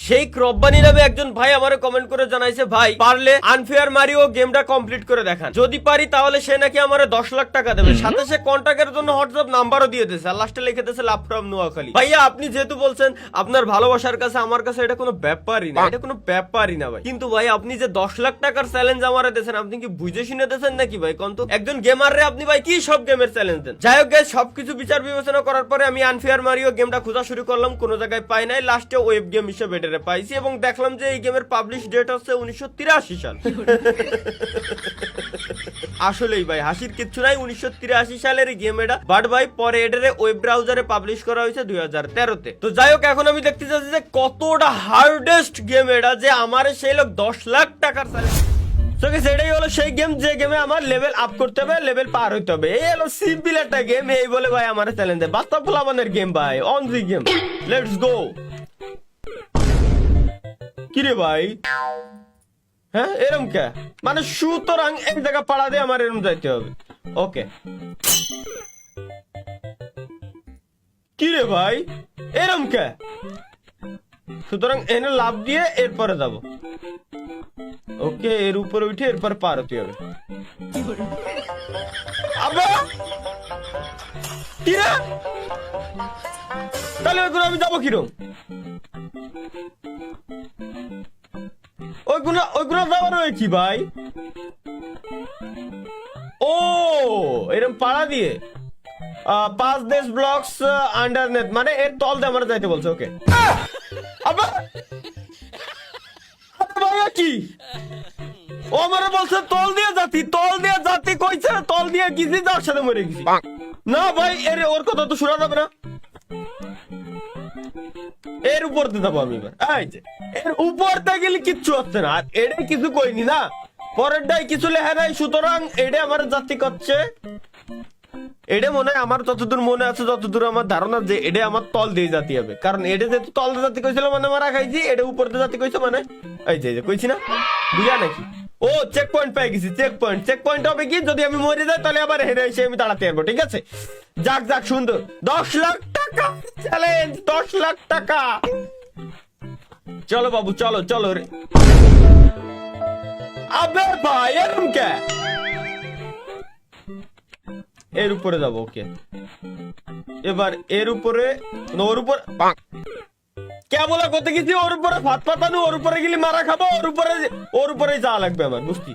সেই রব্বানি নামে একজন ভাই আমারে কমেন্ট করে জানাইছে, ভাই পারলে আনফেয়ার মারিও গেমটা কমপ্লিট করে দেখান, যদি পারি তাহলে সে নাকি আমারে 10 লাখ টাকা দেবে, সাথে সে কন্টাক্টের জন্য হোয়াটসঅ্যাপ নাম্বারও দিয়ে দিয়েছে, আর লাস্টে লিখে দিয়েছে লাভ ফ্রম নোয়াখালী। ভাইয়া আপনি যেহেতু বলছেন আপনার ভালোবাসার কাছে আমার কাছে এটা কোনো ব্যাপারই না, এটা কোনো ব্যাপারই না ভাই। কিন্তু ভাই আপনি যে 10 লাখ টাকার চ্যালেঞ্জ আমারে দিয়েছেন, আপনি কি বুঝে শুনে দিয়েছেন নাকি ভাই? কোন তো একজন গেমাররে আপনি ভাই কি সব গেমের চ্যালেঞ্জ দেন? যাই হোক গাইস, সবকিছু বিচার বিবেচনা করার পরে আমি আনফেয়ার মারিও গেমটা খোঁজা শুরু করলাম, কোনো জায়গায় পাই নাই, লাস্টে ওয়েব গেম হিসেবে এটারে পাইছি এবং দেখলাম যে এই গেমের পাবলিশ ডেট হচ্ছে 1983 সাল। আসলেই ভাই হাসির কিচ্ছু নাই, 1983 সালের গেম এটা, বাট ভাই পরে এটারে ওয়েব ব্রাউজারে পাবলিশ করা হয়েছে 2013-তে। তো যাই হোক, এখন আমি দেখতে চাচ্ছি যে কতটা হার্ডেস্ট গেম এটা, যে আমার সেই লোক 10 লাখ টাকার চ্যালেঞ্জ। তো গাইস, এটাই হলো সেই গেম যে গেমে আমার লেভেল আপ করতে হবে, লেভেল পার হইতে হবে। এই হলো সিম্পল একটা গেম, এই বলে ভাই আমার চ্যালেঞ্জ দেয়। বাস্তব প্লাবনের গেম ভাই, on the game, let's go. কি রে ভাই, হ্যাঁ এরম কে, মানে সুতরাং এক জায়গা পাড়া দিয়ে আমার এরম যাইতে হবে। ওকে, কি রে ভাই এরম কে, সুতরাং এনে লাভ দিয়ে এরপরে যাব। ওকে, এর উপরে উঠে এরপরে পার হতে হবে। আবা কি রে, তাহলে ওইগুলো আমি যাবো কিরম? ওইগুলো যাওয়ার কি ভাই? ও এরকম পাড়া দিয়ে 5 দেশ ব্লকস আন্ডারনেথ, মানে এর তল দিয়ে আমরা যাইতে বলছে। ওকে, আবার ভাইয়া কি ও আমারে বলছে তল দিয়ে জাতি কইছে, তল দিয়ে গেছি, যার সাথে মরে গেছি। না ভাই, এর ওর কথা তো শোনা যাবে না, এর উপর দিয়ে যাবো আমি এবার। এই যে এর উপর দিয়ে গেলে কিচ্ছু হচ্ছে না, আর এটাই কিছু কইনি না, পরেরটাই কিছু লেখা নাই, সুতরাং এটা আমার জাতি করছে। এটা মনে হয় আমার যতদূর মনে আছে, যতদূর আমার ধারণা, যে এটা আমার তল দিয়ে জাতি হবে, কারণ এটা যেহেতু তল দিয়ে জাতি কইছিল মানে মারা খাইছি, এটা উপর দিয়ে জাতি কইছে মানে এই যে কইছি না, বুঝা নাকি? ও চেক পয়েন্ট পেয়ে গেছি, চেক পয়েন্ট হবে কি, যদি আমি মরে যাই তাহলে আবার হেরে এসে আমি দাঁড়াতে পারবো, ঠিক আছে? যাক যাক, সুন্দর, 10 লাখ টাকা চ্যালেঞ্জ, 10 লাখ টাকা। চলো বাবু, চলো চলো রে। আবে ভাই এরকম কে, এর উপরে যাবো। ওকে, এবার এর উপরে, ওর উপর কে বলা করতে গেছি, ওর উপরে ভাত পাতানো, ওর উপরে গেলে মারা খাবো, ওর উপরে যাওয়া লাগবে আমার, বুঝতি?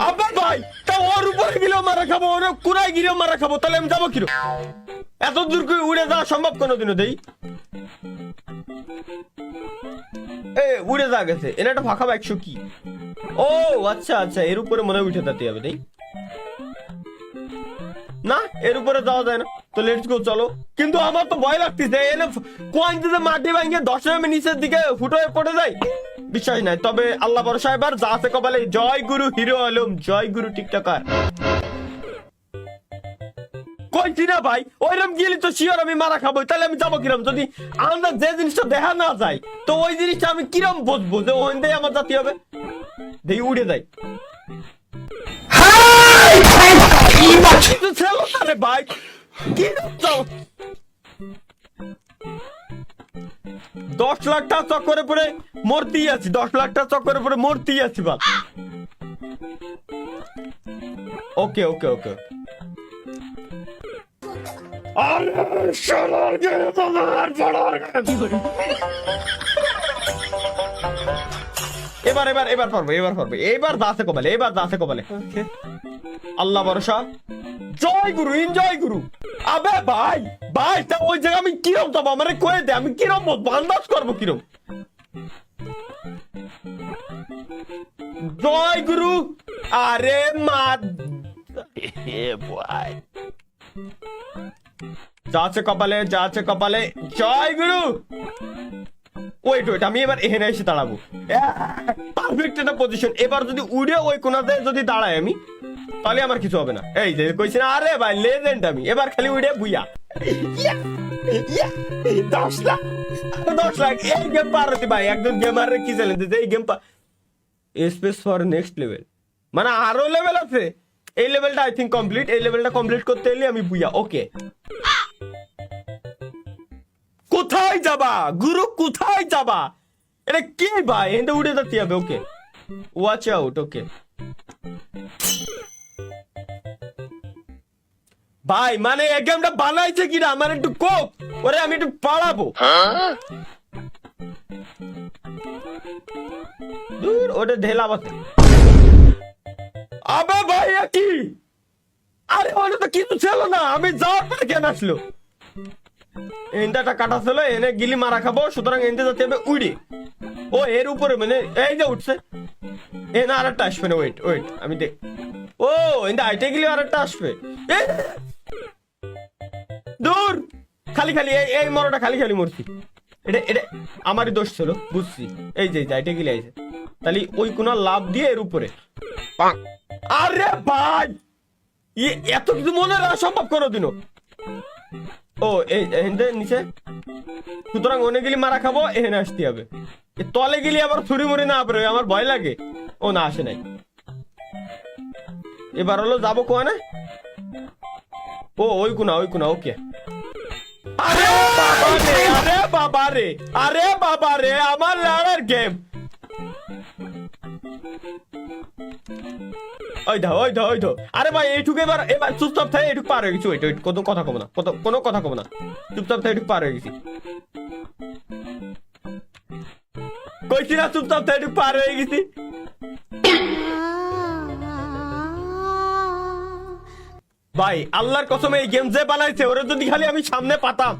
আবে ভাই, তা ওর উপরে গেলেও মারা খাবো, ওর কুড়াই গিলেও মারা খাবো, তাহলে আমি যাবো কিরো? এত দূর করে উড়ে যাওয়া সম্ভব কোনোদিনও দেই? উড়ে যা গেছে, এনে একটা ফাঁকা 100 কি? ও আচ্ছা আচ্ছা, এর উপরে মনে হয় উঠে যেতে হবে, দেই না, এর উপরে যাওয়া যায় না, তো লেটস গো, চলো। কিন্তু আমার তো ভয় লাগতেছে, এনে কোয়াইন দিতে মাটি ভাঙিয়ে 10 নামে নিচের দিকে ফুটো হয়ে পড়ে যায়, বিশ্বাস নাই। তবে আল্লাহ ভরসা, এবার যা আছে কপালে। জয় গুরু হিরো আলম, জয় গুরু টিকটকার। কইছি না ভাই, ওইরকম গেলে তো শিওর আমি মারা খাবো, তাহলে আমি যাবো কিরম? যদি আমরা যে জিনিসটা দেখা না যায়, তো ওই জিনিসটা আমি কিরম বুঝবো যে ওখান দিয়ে আমার জাতি হবে? দেখি উড়ে যায়, ভাই কি 10 লাখ টাকা চক্করে পড়ে মরতেই আছি, 10 লাখ টাকা চক্করে পড়ে মরতেই আছি বা। ওকে ওকে ওকে, এবার এবার এবার পারবো, এবার পারবো, এবার দাসে কপালে, এবার দাসে কপালে। আল্লাহ ভরসা, জয় গুরু, এনজয় গুরু। আবে ভাই ভাই, তা ওই জায়গা আমি কিরম যাবো, আমার কয়ে দে, আমি কিরম আন্দাজ করবো কিরম? জয় গুরু, আরে মা ভাই, যাচ্ছে কপালে, যাচ্ছে কপালে, জয় গুরু। ওয়েট ওয়েট, আমি এবার এখানে এসে দাঁড়াবো, পারফেক্ট একটা পজিশন। এবার যদি উড়ে ওই কোনাতে যদি দাঁড়াই আমি, তাহলে আমার কিছু হবে না। এই যে কইছি না, আরে ভাই লেজেন্ড আমি, এবার খালি উড়ে বুইয়া 10 লাখ 10 লাখ। এই গেম পার হতে ভাই, একজন গেমারের কি চ্যালেঞ্জ দিতে, এই game space for next level, মানে আরো লেভেল আছে। এই লেভেলটা আই থিঙ্ক কমপ্লিট, এই লেভেলটা কমপ্লিট করতে এলে আমি বুইয়া। ওকে, কোথায় যাবা গুরু, কোথায় যাবা? এটা কি ভাই, এতে উড়ে যেতে হবে। ওকে, ওয়াচ আউট। ওকে ভাই, মানে এই গেমটা বানাইছে কিনা আমার একটু কোপ, ওরে আমি একটু পালাবো। দূর, ওটা ঢেলা বাতে। আবে ভাই কি, আরে ওটা তো কিছু ছিল না, আমি যাওয়ার পরে কেন আসলো? এন্দাটা কাটা ছিল, এনে গিলি মারা খাবো, সুতরাং এনতে যেতে হবে উড়ে। ও এর উপরে, মানে এই যে উঠছে, এ না আরেকটা আসবে না। ওয়েট ওয়েট, আমি দেখ। ও এনতে আইটে গেলে আরেকটা আসবে। দূর, খালি খালি এই মরটা খালি খালি মরছি। এটা এটা আমারই দোষ ছিল, বুঝছি। এই যে আইটে গেলে আইছে, তাহলে ওই কোন লাভ দিয়ে এর উপরে। আরে ভাই, এত কিছু মনে রাখা সম্ভব কোনোদিনও। ও এই নিচে, সুতরাং অনেকগুলি মারা খাবো, এখানে আসতে হবে। তলে গেলি আবার ছুরি মুড়ি না পড়ে, আমার ভয় লাগে। ও না, আসে নাই। এবার হলো যাবো কোয়ানে। ও ওই কোনা, ওই কোনা। ওকে, আরে বাবা রে, আরে বাবা রে, আরে বাবা রে, আমার লড়ার গেম। ওই দাও, ওই দাও, ওই দাও। আরে ভাই এইটুকু এবার এবার চুপচাপ থাকে, এইটুকু পার হয়ে গেছি। ওইটা কোনো কথা কব না, কোনো কথা কব না, চুপচাপ থাকে, এইটুকু পার হয়ে গেছি। কইছি না চুপচাপ থাকে, এইটুকু পার হয়ে গেছি। ভাই আল্লাহর কসম, এই গেম যে বানাইছে ওরা যদি খালি আমি সামনে পাতাম,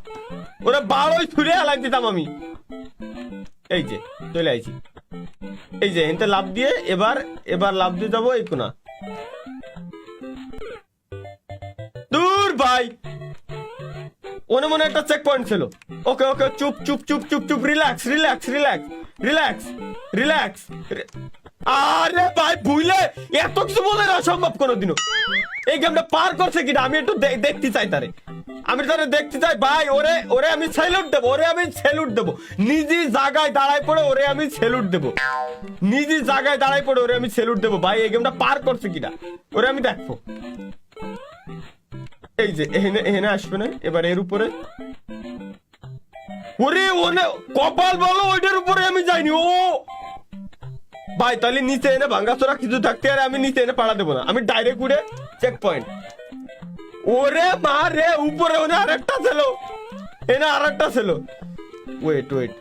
ওরা বারোই ছুড়ে হালাই দিতাম আমি। এই যে চলে আইছি, এই যে এতে লাভ দিয়ে এবার লাভ দিয়ে যাবো এই কোনা। দূর ভাই, ওনে মনে একটা চেক পয়েন্ট ছিল। ওকে ওকে, চুপ চুপ চুপ চুপ চুপ, relax relax relax relax relax. আরে ভাই ভুলে এত কিছু বলে না সম্ভব কোনোদিনও। এই গেমটা পার করছে কিনা আমি একটু দেখতে চাই তারে, আমি তারে দেখতে চাই ভাই। ওরে ওরে আমি স্যালুট দেবো, ওরে আমি স্যালুট দেবো। নিজে জায়গায় দাঁড়ায় পড়ে ওরে আমি স্যালুট দেবো, নিজে জায়গায় দাঁড়ায় পড়ে ওরে আমি স্যালুট দেবো। ভাই এই গেমটা পার করছে কিনা ওরে আমি দেখবো। এই যে এখানে এখানে আসবে না, এবার এর উপরে। ওরে ওনে কপাল বলো, ওইটার উপরে আমি যাইনি। ও ভাই তাহলে নিচে এনে ভাঙ্গাচোরা কিছু থাকতে, আর আমি নিচে এনে পাড়া দেবো না, আমি ডাইরেক্ট উড়ে চেক পয়েন্ট। ওরে মা রে, উপরে ওনে আরেকটা ছিল, এনে আরেকটা ছিল। ওয়েট ওয়েট,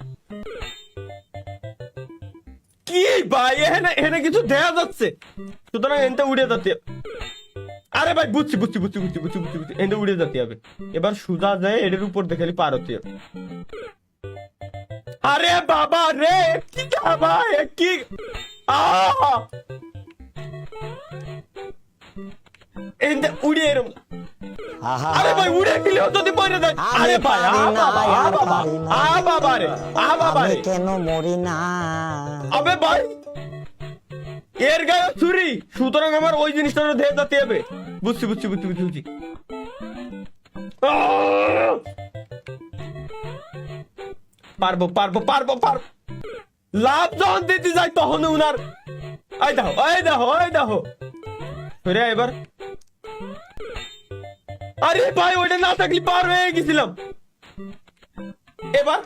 কি ভাই এখানে এখানে কিছু দেখা যাচ্ছে, সুতরাং এনতে উড়ে যাচ্ছে। আরে ভাই বুঝছি বুঝছি বুঝছি বুঝছি বুঝছি বুঝছি বুঝছি, এনতে উড়ে যেতে হবে। এবার সুজা যায় এটার উপর দেখে পার হতে হবে। আরে বাবা রে, কি ভাই কি এনতে উড়ে এরম। আরে ভাই উড়ে গেলেও যদি মরে যায়। আরে ভাই বাবা রে, বাবা রে, কেন মরি না? আবে ভাই এর গায়ে ছুরি, সুতরাং আমার ওই জিনিসটা ধেয়ে যেতে হবে। বুঝছি বুঝছি বুঝছি বুঝছি বুঝছি। পারবো পারবো পারবো পারবো। লাভ যখন দিতে যাই তখন উনার এই দেখো এই দেখো এই দেখো রে। এবার আরে ভাই ওইটা না থাকলে পার হয়ে গেছিলাম। এবার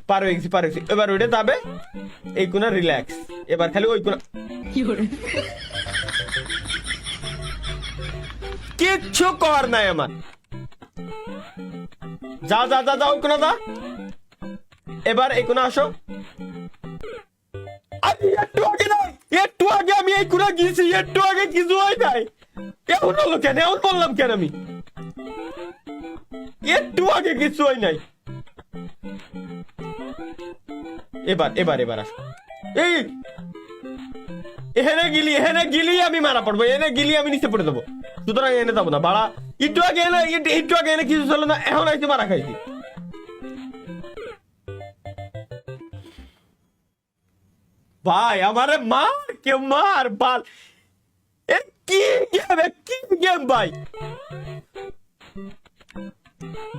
পার হয়ে গেছি, পার হয়ে গেছি। এবার ওইটা যাবে এই কোনা, রিল্যাক্স। এবার খালি ওই কোনা, কিচ্ছু কর নাই আমার। যা যা যা যা, ওই কোনা যা। এবার এই কোনা আসো। একটু আগে নাই, একটু আগে আমি এই কোনা গিয়েছি, একটু আগে কিছু হয় নাই। এখন হলো কেন, এখন বললাম কেন আমি? একটু আগে কিছু হয় নাই। এবার এবার এবার আসো। এই এখানে গিলি আমি মারা পড়বো, এনে গিলি আমি নিচে পড়ে দেবো, সুতরাং এনে যাবো না বাড়া। একটু আগে এনে একটু আগে এনে কিছু ছিল না, এখন আইতে মারা খাইছি। ভাই আমারে মার, কে মার বাল। কি গেম ভাই।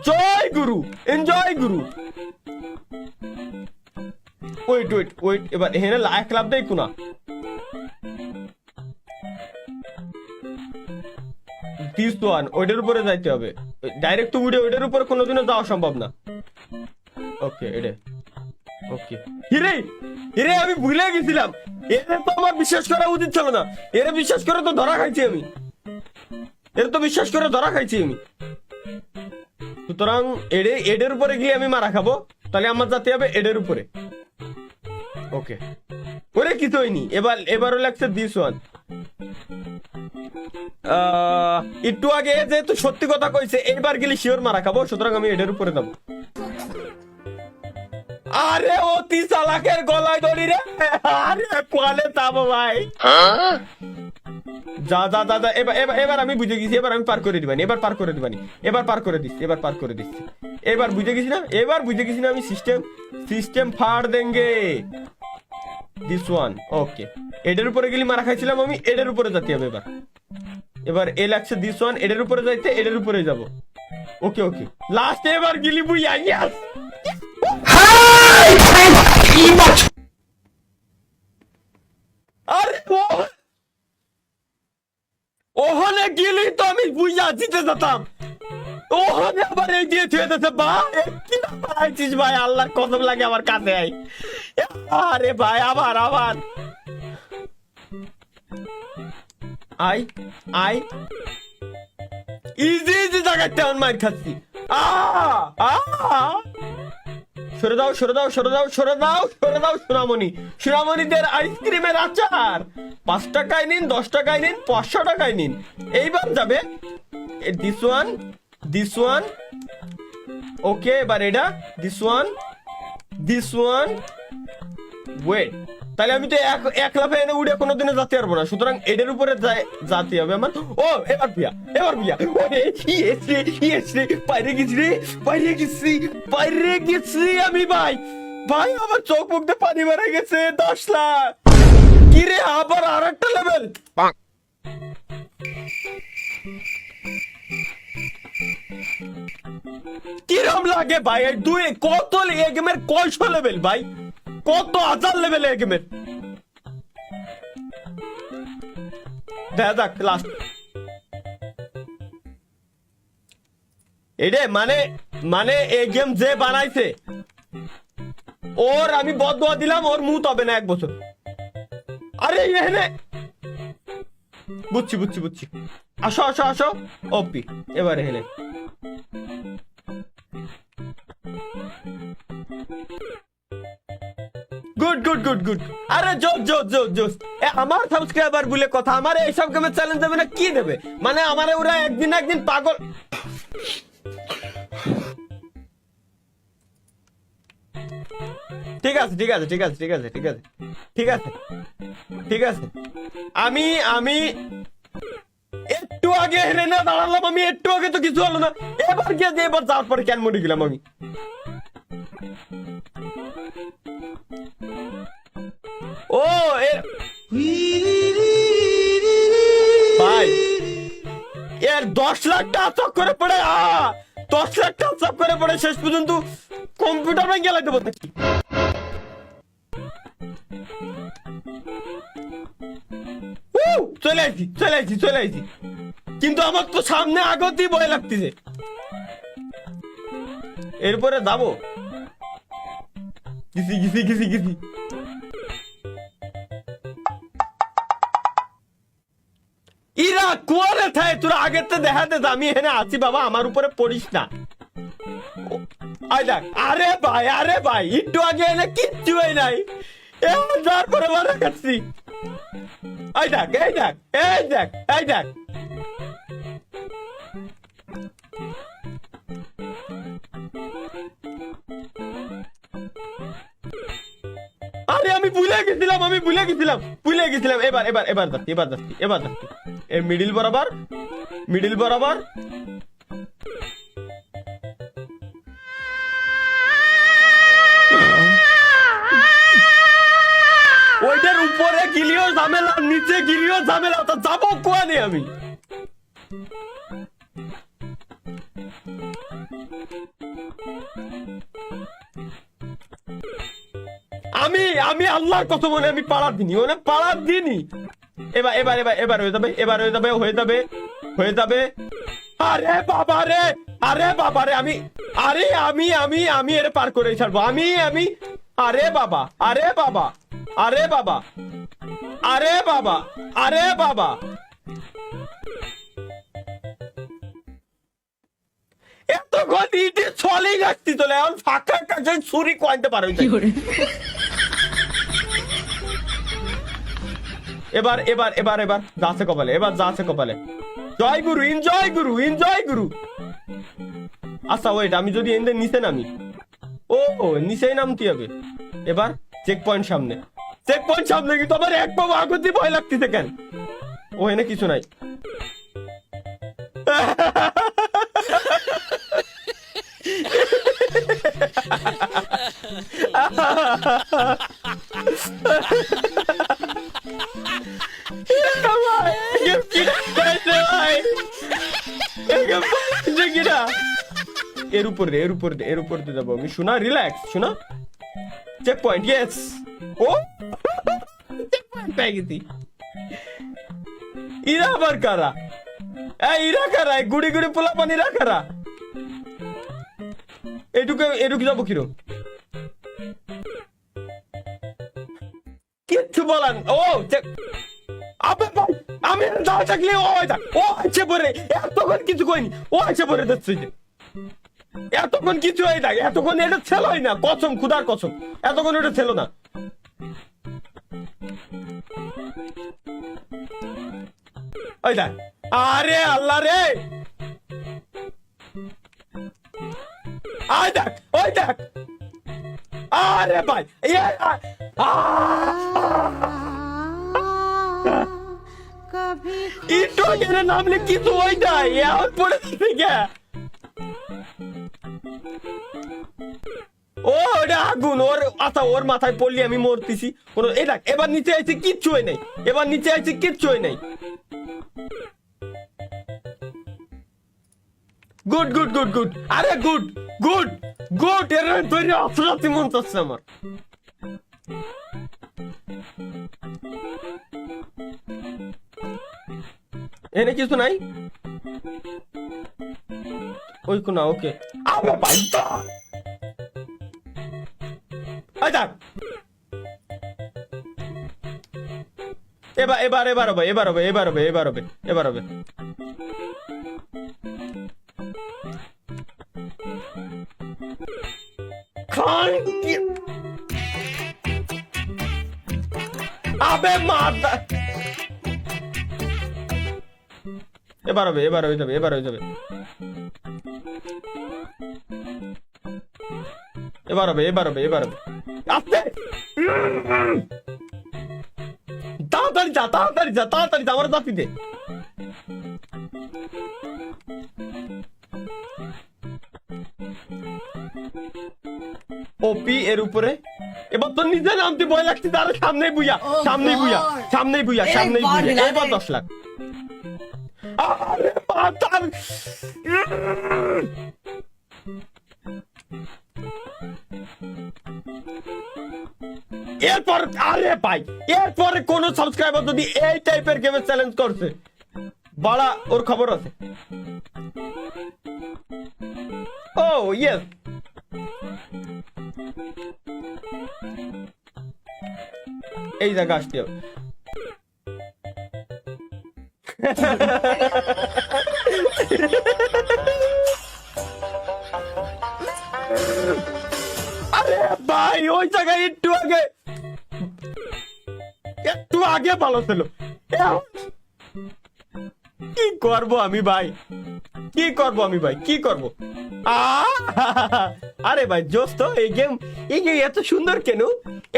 জয় গুরু, এনজয় গুরু। ওয়েট ওয়েট ওয়েট, এবার এখানে লাইক লাভ দেয় কোনা। ওইটার উপরে যাইতে হবে ডাইরেক্ট, উড়ে ওইটার উপরে কোনোদিনও যাওয়া সম্ভব না। ওকে এডে ওকে হিরে হিরে আমি ভুলে গেছিলাম, এরে তো আমার বিশ্বাস করা উচিত ছিল না, এরে বিশ্বাস করে তো ধরা খাইছি আমি, এর তো বিশ্বাস করে ধরা খাইছি আমি। সুতরাং এডের উপরে গিয়ে আমি মারা খাবো, তাহলে আমার যেতে হবে এডের উপরে। ওকে ওরে কিছু হয়নি, এবারও লাগছে দিস ওয়ান। একটু আগে যেহেতু সত্যি কথা কইছে, এইবার গেলে শিওর মারা খাবো, সুতরাং আমি এডের উপরে যাবো। আরে অতি চালাকের গলায় দড়ি রে, আরে কোয়ালে যাবো ভাই। যা যা যা যা, এবার আমি বুঝে গেছি, এবার আমি পার করে দিবানি, এবার পার করে দিবানি, এবার পার করে দিচ্ছি, এবার পার করে দিচ্ছি, এবার বুঝে গেছি না, এবার বুঝে গেছি না আমি সিস্টেম ফাড় দেঙ্গে। দিস ওয়ান ওকে, এডের উপরে গেলি মারা খাইছিলাম আমি, এডের উপরে যেতে হবে এবার। এবার এ লাগছে দিস ওয়ান, এডের উপরে যাইতে এডের উপরে যাব। ওকে ওকে লাস্ট এবার গেলি বুই আইয়াস। আরে ওখানে গেলি তো আমি বুঝা জিতে যেতাম, ওখানে আবার এই দিয়ে থুয়ে দিতে ভাই, কি পাইছিস ভাই, আল্লাহর কসম লাগে আমার কাছে আই। আরে ভাই আবার আবার আই আই ইজি ইজি জায়গাতে আমি মার খাচ্ছি। সরে দাও সরে দাও সরে দাও সরে দাও সরে দাও, সোনামণিদের আইসক্রিমের আচার 5 টাকায় নিন, 10 টাকায় নিন, 500 টাকায় নিন। এইবার যাবে দিস ওয়ান ওকে, এবার এটা দিস ওয়ান ওয়েট, তাহলে আমি তো এক লাফে এনে উড়ে কোনোদিনও যেতে পারবো না, সুতরাং এদের উপরে যেতে হবে আমার। ও এবার বিয়া বাইরে গেছি আমি ভাই আমার চোখ মুখ দিয়ে পানি মারা গেছে 10 লাখ। কি রে আবার আর একটা লেভেল, কিরম লাগে ভাই দুই কত গেমের কয়শো লেভেল ভাই, কত হাজার লেভেল এই গেমের। দেখা যাক লাস্ট এডে মানে এই গেম যে বানাইছে ওর আমি বদদোয়া দিলাম, ওর মুখ হবে না 1 বছর। আরে এখানে বুঝছি আসো ওপি, এবার এখানে গুড আরে জোস আমার সাবস্ক্রাইবার বলে কথা, আমার এইসব গেমে চ্যালেঞ্জ দেবে না কি দেবে, মানে আমার ওরা একদিন পাগল। ঠিক আছে আমি একটু আগে হেরে না দাঁড়ালাম, আমি একটু আগে তো কিছু হলো না, এবার গিয়ে এবার যাওয়ার পরে কেন মরে গেলাম আমি। ও ভাই এর 10 লাখ টাকা চক্করে পড়ে 10 লাখ টাকা চক্করে পড়ে শেষ পর্যন্ত কম্পিউটার ভেঙে গেলে দেবো নাকি। চলে আইছি কিন্তু আমার তো সামনে আগতেই ভয় লাগতেছে, এরপরে যাবো গেছি ইরা কোয়ালে থাকে, তোরা আগের তো দেখাতে আমি এখানে আছি বাবা, আমার উপরে পড়িস না। আরে ভাই একটু আগে এনে কিচ্ছু হয় নাই, যার পরে মারা কাটছি। এই দেখ আরে আমি ভুলে গেছিলাম এবার যাচ্ছি এর মিডিল বরাবর ওইটার উপরে গিলিও ঝামেলা, নিচে গিলিও ঝামেলা, তা যাবো কোয়ানে আমি আল্লাহর কথা বলে আমি পাড়ার দিনই এবার হয়ে যাবে। আরে বাবা রে আমি আরে আমি আমি আমি এর পার করে ছাড়বো আমি আমি আরে বাবা আরে বাবা আরে বাবা আরে বাবা আরে বাবা এত গতিতে চলে যাচ্ছি তোলে এখন ফাঁকা কাছে ছুরি কোয়াইতে পারো এবার এবার এবার এবার যাচ্ছে কপালে এবার যাচ্ছে কপালে জয় গুরু এনজয় গুরু এনজয় গুরু আচ্ছা ওয়েট আমি যদি এনদের নিচে নামি ও নিচেই নামতে হবে এবার চেক পয়েন্ট সামনে কিন্তু আমার এক পা আগুন দিয়ে ভয় লাগতেছে কেন ও এনে কিছু নাই এর উপর দিয়ে যাবো আমি শোনা রিল্যাক্স শোনা চেক পয়েন্ট ইয়েস ও চেক পয়েন্ট পেয়ে গেছি ইরা আবার কারা ইরা কারা গুড়ি গুড়ি পোলা পানি রা কারা এটুকু যাবো কিরম কিচ্ছু বলান ও আবে ভাই আমি দাও থাকলে ও আছে পরে এতক্ষণ কিছু কইনি ও আছে পরে যাচ্ছে এতক্ষণ কিছু হয়ে থাকে এতক্ষণ এটা ছেলই না কসম খুদার কসম এতক্ষণ এটা ছিল না ওই দেখ আরে আল্লাহ রে আয় দেখ ওই দেখ আরে ভাই ইটো এর নামলে কিছু হয়ে যায় এখন পড়ে থেকে ও ওটা আগুন ওর আচ্ছা ওর মাথায় পড়লি আমি মরতেছি কোনো এই দেখ এবার নিচে আইছে কিচ্ছু হয় নাই এবার নিচে আইছে কিচ্ছু হয় নাই গুড গুড গুড গুড আরে গুড গুড গুড এর তৈরি অসরাতি মন চাচ্ছে আমার এনে কিছু নাই ওই কোনা ওকে আবে ভাই আচ্ছা এবার হবে খান আবে মাতা এবার হয়ে যাবে আস্তে তাড়াতাড়ি যা আমার জাতি দে ওপি এর উপরে এবার তো নিজে নামতে ভয় লাগছে তার সামনেই বুইয়া এবার 10 লাখ আরে পাতার এরপর আরে ভাই এরপরে কোন সাবস্ক্রাইবার যদি এই টাইপের গেমের চ্যালেঞ্জ করছে বড়া ওর খবর আছে ও ইয়েস এই জায়গা আসতে হবে আরে ভাই ওই জায়গায় একটু আগে ভালো ছিল কি করবো আমি ভাই কি করবো আরে ভাই দোস্ত এই গেম এত সুন্দর কেন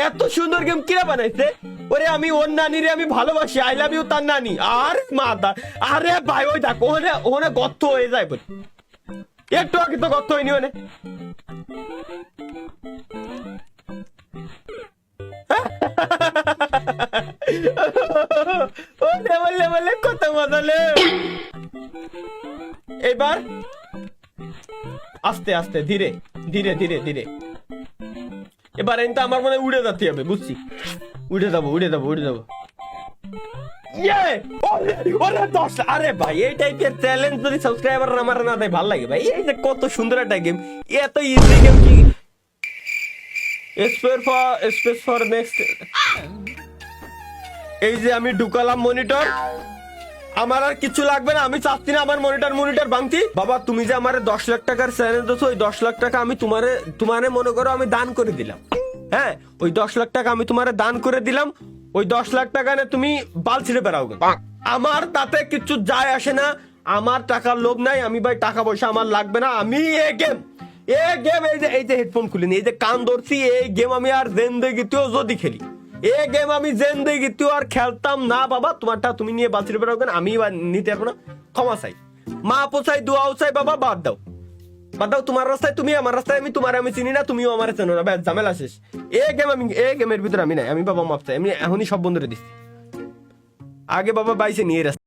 এত সুন্দর গেম কিরা বানাইছে ওরে আমি ওর নানিরে আমি ভালোবাসি আই লাভ ইউ তার নানি আর মাতা আরে ভাই ওই দেখ ওখানে গর্ত হয়ে যায় বল একটু আগে তো গর্ত হয়নি ওনে বলে কত মজালে এবার আস্তে আস্তে ধীরে এবার এনটা আমার মনে উড়ে যেতে হবে বুঝছি উড়ে যাবো আরে ভাই এই টাইপের চ্যালেঞ্জ যদি সাবস্ক্রাইবার আমার না দেয় ভালো লাগে ভাই। এই যে কত সুন্দর একটা গেম, এত ইজি গেম কি স্পেস ফর নেক্সট। এই যে আমি ঢুকালাম মনিটর, আমার আর কিছু লাগবে না, আমি চাচ্ছি না আমার মনিটর ভাঙতি। বাবা তুমি যে আমার 10 লাখ টাকার চ্যানেল দিছো, ওই 10 লাখ টাকা আমি তোমারে মনে করো আমি দান করে দিলাম। হ্যাঁ ওই 10 লাখ টাকা আমি তোমারে দান করে দিলাম, ওই 10 লাখ টাকা নিয়ে তুমি বাল ছিঁড়ে বেড়াও। আমার তাতে কিছু যায় আসে না, আমার টাকার লোভ নাই, আমি ভাই টাকা পয়সা আমার লাগবে না। আমি এই গেম এই যে হেডফোন খুলিনি, এই যে কান ধরছি, এই গেম আমি আর জিন্দেগিতেও যদি খেলি, এই গেম আমি জিন্দেগিতেও আর খেলতাম না। বাবা তোমারটা তুমি নিয়ে বাঁচিয়ে বেড়াও কেন, আমি নিতে পারবো না। ক্ষমা চাই, মা পোছাই, দোয়াও চাই, বাবা বাদ দাও। তোমার রাস্তায় তুমি, আমার রাস্তায় আমি, তোমার আমি চিনি না, তুমিও আমার চেনো না, ব্যাস ঝামেলা শেষ। এই গেমের ভিতরে আমি নাই, আমি বাবা মাপ চাই, আমি এখনই সব বন্ধুরে দিচ্ছি। আগে বাবা বাইসে নিয়ে